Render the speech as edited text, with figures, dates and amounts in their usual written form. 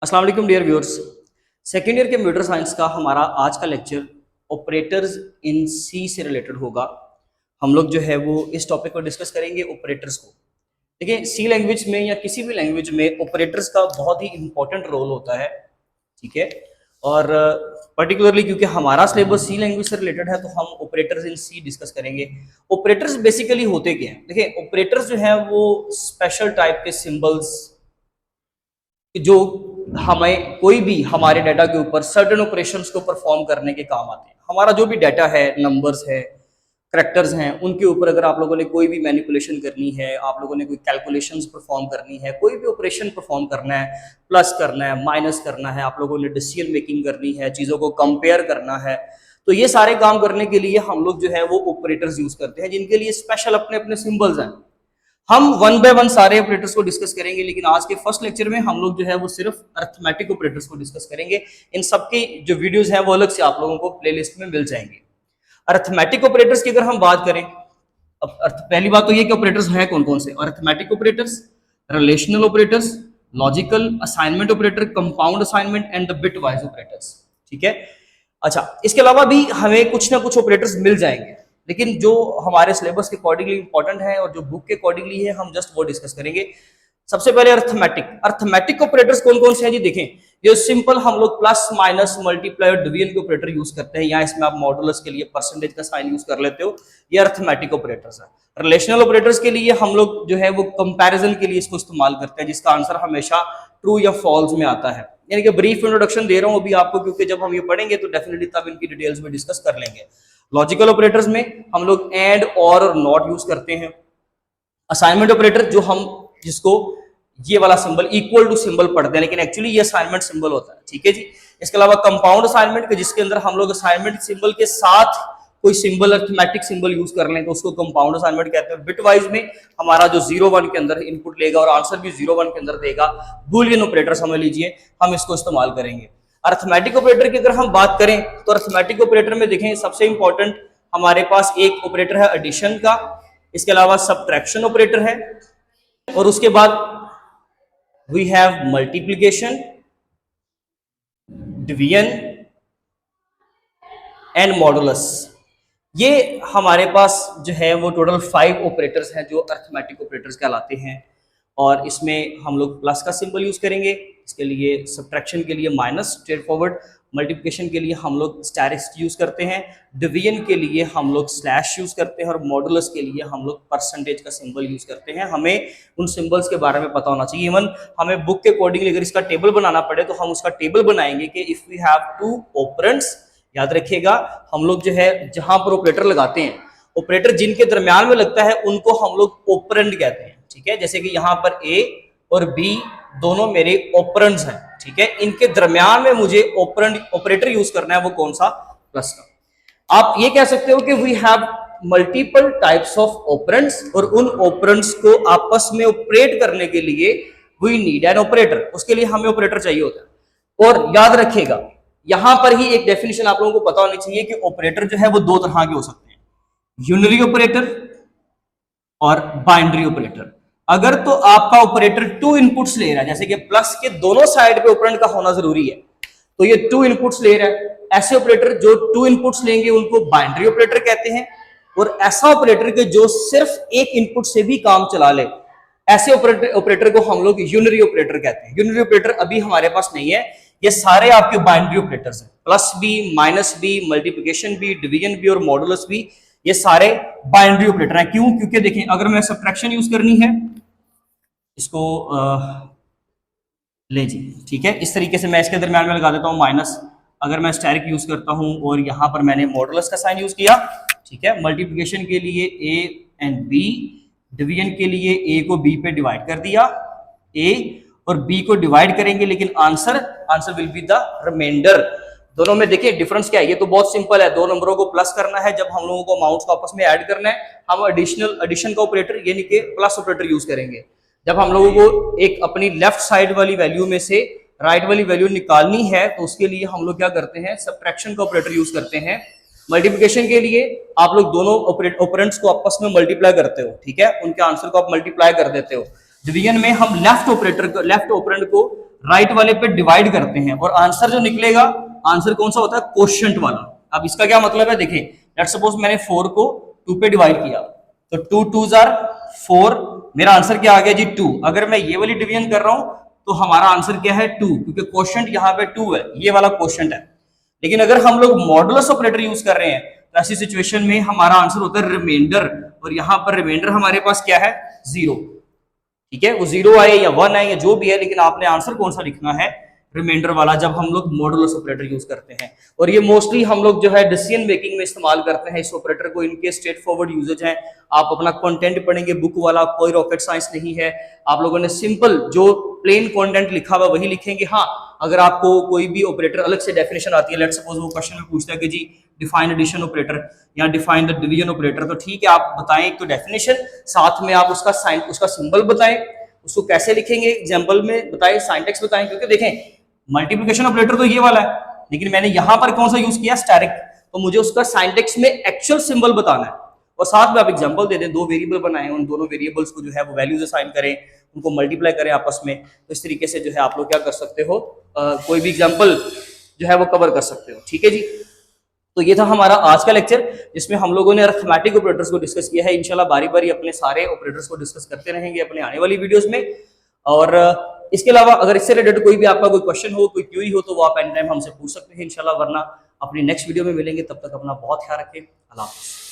अस्सलाम वालेकुम dear viewers. Second year computer science का हमारा आज का लेक्चर ऑपरेटर्स इन सी से रिलेटेड होगा। हम लोग जो है वो इस टॉपिक को डिस्कस करेंगे ऑपरेटर्स को। देखिए, सी लैंग्वेज में या किसी भी लैंग्वेज में ऑपरेटर्स का बहुत ही इंपॉर्टेंट रोल होता है, ठीक है। और पर्टिकुलरली क्योंकि हमारा सिलेबस सी लैंग्वेज से रिलेटेड है तो हम ऑपरेटर्स इन सी डिस्कस करेंगे। ऑपरेटर्स बेसिकली होते क्या हैं? देखिए, ऑपरेटर्स जो है वो स्पेशल टाइप के सिंबल्स जो हमें कोई भी हमारे डाटा के ऊपर सर्टेन ऑपरेशंस को परफॉर्म करने के काम आते हैं। हमारा जो भी डाटा है, नंबर्स है, करैक्टर्स हैं, उनके ऊपर अगर आप लोगों ने कोई भी मैनिपुलेशन करनी है, आप लोगों ने कोई कैलकुलेशंस परफॉर्म करनी है, कोई भी ऑपरेशन परफॉर्म करना है, प्लस करना है, माइनस करना है, आप लोगों ने डिसीजन मेकिंग करनी है, चीज़ों को कंपेयर करना है, तो ये सारे काम करने के लिए हम लोग जो है वो ऑपरेटर्स यूज करते हैं, जिनके लिए स्पेशल अपने अपने सिंबल्स हैं। हम वन बाय वन सारे ऑपरेटर्स को डिस्कस करेंगे, लेकिन आज के फर्स्ट लेक्चर में हम लोग जो है वो सिर्फ अरिथमेटिक ऑपरेटर्स को डिस्कस करेंगे। इन सबके जो वीडियोस हैं वो अलग से आप लोगों को प्लेलिस्ट में मिल जाएंगे। अरिथमेटिक ऑपरेटर्स की अगर हम बात करें, अब पहली बात तो ये कि ऑपरेटर्स हैं कौन कौन से। Arithmetic operators, relational operators, logical, assignment operator, compound assignment and the bit wise operators, ठीक है। अच्छा, इसके अलावा भी हमें कुछ ना कुछ ऑपरेटर्स मिल जाएंगे, लेकिन जो हमारे सिलेबस के अकॉर्डिंगली इंपॉर्टेंट है और जो बुक के अकॉर्डिंगली है हम जस्ट वो डिस्कस करेंगे। सबसे पहले अरिथमेटिक ऑपरेटर्स कौन कौन से हैं जी? देखें, ये सिंपल हम लोग प्लस माइनस मल्टीप्लाई और डिवीजन के ऑपरेटर यूज करते हैं। यहाँ इसमें आप मॉडुलस के लिए परसेंटेज का साइन यूज कर लेते हो, ये अरिथमेटिक ऑपरेटर्स है। रिलेशनल ऑपरेटर्स के लिए हम लोग जो है वो कंपैरिजन के लिए इसको इस्तेमाल करते हैं, जिसका आंसर हमेशा ट्रू या फॉल्स में आता है। यानी कि ब्रीफ इंट्रोडक्शन दे रहा हूँ अभी आपको, क्योंकि जब हम ये पढ़ेंगे तो डेफिनेटली तब इनकी डिटेल्स में डिस्कस कर लेंगे। लॉजिकल ऑपरेटर्स में हम लोग एंड और नॉट यूज करते हैं। असाइनमेंट ऑपरेटर जो हम जिसको ये वाला सिंबल इक्वल टू सिंबल पढ़ते हैं, लेकिन एक्चुअली ये असाइनमेंट सिंबल होता है, ठीक है जी। इसके अलावा कंपाउंड असाइनमेंट, जिसके अंदर हम लोग असाइनमेंट सिंबल के साथ कोई सिंबल अरिथमेटिक सिंबल यूज कर लें तो उसको कंपाउंड असाइनमेंट कहते हैं। बिटवाइज में हमारा जो 0-1 के अंदर इनपुट लेगा और आंसर भी 0-1 के अंदर देगा, बूलियन ऑपरेटर समझ लीजिए, हम इसको इस्तेमाल करेंगे। अरिथमेटिक ऑपरेटर की अगर हम बात करें तो अरिथमेटिक ऑपरेटर में देखें सबसे इंपॉर्टेंट हमारे पास एक ऑपरेटर है एडिशन का, इसके अलावा सबट्रैक्शन ऑपरेटर है, और उसके बाद we have multiplication, division and modulus. ये हमारे पास जो है वो टोटल 5 ऑपरेटर्स हैं जो अरिथमेटिक ऑपरेटर्स कहलाते हैं। और इसमें हम लोग प्लस का सिंबल यूज करेंगे, इसके लिए सबट्रैक्शन के लिए माइनस स्ट्रेट फॉरवर्ड, मल्टीप्लिकेशन के लिए हम लोग स्टैरिस्क यूज करते हैं, डिवीजन के लिए हम लोग स्लैश यूज करते हैं, और मॉडुलस के लिए हम लोग परसेंटेज का सिंबल यूज करते हैं। हमें उन सिंबल्स के बारे में पता होना चाहिए। इवन हमें बुक के अकॉर्डिंगली अगर इसका टेबल बनाना पड़े तो हम उसका टेबल बनाएंगे कि इफ वी हैव 2 ऑपरेंड्स, याद रखिएगा हम लोग जो है जहां पर ऑपरेटर लगाते हैं, ऑपरेटर जिनके दरमियान में लगता है उनको हम लोग ऑपरेंड कहते हैं, ठीक है। जैसे कि यहाँ पर ए और बी दोनों मेरे ऑपरेंड्स हैं, ठीक है। इनके दरमियान में मुझे ऑपरेटर यूज करना है, वो कौन सा? प्लस का। आप ये कह सकते हो कि we have multiple types of operands, और उन ऑपरेंड्स को आपस में ऑपरेट करने के लिए वी नीड एन ऑपरेटर, उसके लिए हमें ऑपरेटर चाहिए होता है। और याद रखिएगा यहां पर ही एक डेफिनेशन आप लोगों को पता होनी चाहिए कि ऑपरेटर जो है वो 2 तरह के हो सकते हैं, यूनरी ऑपरेटर और बाइनरी ऑपरेटर। अगर तो आपका ऑपरेटर 2 इनपुट्स ले रहा है, जैसे कि प्लस के दोनों साइड पे ऑपरेंड का होना जरूरी है, तो ये 2 इनपुट्स ले रहा है, ऐसे ऑपरेटर जो 2 इनपुट्स लेंगे उनको बाइनरी ऑपरेटर कहते हैं। और ऐसा ऑपरेटर के जो सिर्फ एक इनपुट से भी काम चला ले, ऐसे ऑपरेटर को हम लोग यूनरी ऑपरेटर कहते हैं। यूनरी ऑपरेटर अभी हमारे पास नहीं है, ये सारे आपके बाइनरी ऑपरेटर्स हैं। प्लस भी, माइनस भी, मल्टीप्लिकेशन भी, डिवीजन भी और मॉडुलस भी, ये सारे बाइनरी ऑपरेटर हैं। क्यों? क्योंकि देखें, अगर मैं सबट्रैक्शन यूज करनी है, इसको ले जी, ठीक है, इस तरीके से मैं इसके दरमियान में लगा देता हूं माइनस। अगर मैं स्टैरिक यूज करता हूं और यहां पर मैंने मॉडुलस का साइन यूज किया, ठीक है। मल्टीप्लिकेशन के लिए ए एंड बी, डिवीजन के लिए ए को बी पे डिवाइड कर दिया, ए और बी को डिवाइड करेंगे, लेकिन answer will be the remainder. दोनों में देखिए डिफरेंस क्या है, ये तो बहुत सिंपल है, 2 नंबरों को प्लस करना है। जब हम लोगों को अमाउंट्स को आपस में ऐड करना है, हम एडिशन का ऑपरेटर यानी कि प्लस ऑपरेटर यूज करेंगे। जब हम लोगों को एक अपनी लेफ्ट साइड वाली वैल्यू में से राइट वाली वैल्यू निकालनी है, तो उसके लिए हम लोग क्या करते हैं? सबट्रैक्शन का ऑपरेटर यूज करते हैं। मल्टीप्लिकेशन के लिए आप लोग दोनों ऑपरेंड्स को आपस में मल्टीप्लाई करते हो, ठीक है, उनके आंसर को आप मल्टीप्लाई कर देते हो। डिवीजन में हम लेफ्ट ऑपरेंड को राइट वाले पे डिवाइड करते हैं और आंसर जो निकलेगा, आंसर कौन सा होता है, क्वोशिएंट वाला। अब इसका क्या मतलब है, देखिए लेट्स सपोज मैंने 4 को 2 पे डिवाइड किया, तो 2 2s आर 4, मेरा आंसर क्या आ गया जी 2। अगर मैं ये वाली डिवीजन कर रहा हूं तो हमारा आंसर क्या है 2, क्योंकि क्वोशिएंट यहाँ पे 2 है, ये वाला क्वोशिएंट है। लेकिन अगर हम लोग मॉडुलस ऑपरेटर यूज कर रहे हैं तो ऐसी सिचुएशन में हमारा आंसर होता है रिमाइंडर, और यहाँ पर रिमाइंडर हमारे पास क्या है, 0। ठीक है, वो 0 आए या 1 आए या जो भी है, लेकिन आपने आंसर कौन सा लिखना है, रिमाइंडर वाला, जब हम लोग मॉडुलस ऑपरेटर यूज करते हैं। और ये मोस्टली हम लोग जो है डिसीजन मेकिंग में इस्तेमाल करते हैं इस ऑपरेटर को। इनके स्ट्रेट फॉरवर्ड यूजेज हैं। आप अपना कंटेंट पढ़ेंगे बुक वाला, कोई रॉकेट साइंस नहीं है। आप लोगों ने सिंपल जो प्लेन कंटेंट लिखा हुआ वही लिखेंगे। हाँ, अगर आपको कोई भी ऑपरेटर अलग से डेफिनेशन आती है, लेट्स सपोज वो क्वेश्चन में पूछता है कि जी डिफाइन एडिशन ऑपरेटर या डिफाइन द डिवीजन ऑपरेटर, तो ठीक है आप बताएं एक तो डेफिनेशन, साथ में आप उसका साइन, उसका सिंबल बताएं, उसको कैसे लिखेंगे एग्जांपल में बताएं, सिंटैक्स बताएं। क्योंकि देखें मल्टीप्लिकेशन ऑपरेटर तो ये वाला है, लेकिन मैंने यहां पर कौन सा यूज किया, स्टैटिक, तो मुझे उसका सिंटैक्स में एक्चुअल सिंबल बताना है। और साथ में आप एग्जांपल दे दें, 2 वेरिएबल बनाएं, उन दोनों वेरिएबल्स को जो है वो वैल्यूज असाइन करें, उनको मल्टीप्लाई करें आपस में। तो इस तरीके से जो है आप लोग क्या कर सकते हो, कोई भी एग्जांपल जो है वो कवर कर सकते हो। ठीक है जी, तो ये था हमारा आज का लेक्चर, जिसमें हम लोगों ने अरिथमेटिक ऑपरेटर्स को डिस्कस किया है। इंशाल्लाह बारी बारी अपने सारे ऑपरेटर्स को डिस्कस करते रहेंगे अपने आने वाली वीडियोस में। और इसके अलावा अगर इससे रिलेटेड कोई भी आपका कोई क्वेश्चन हो, कोई क्यूरी हो, तो वो आप एनी टाइम हमसे पूछ सकते हैं इंशाल्लाह, वरना अपनी नेक्स्ट वीडियो में मिलेंगे। तब तक अपना बहुत ख्याल रखें। अल्लाह हाफ़िज़।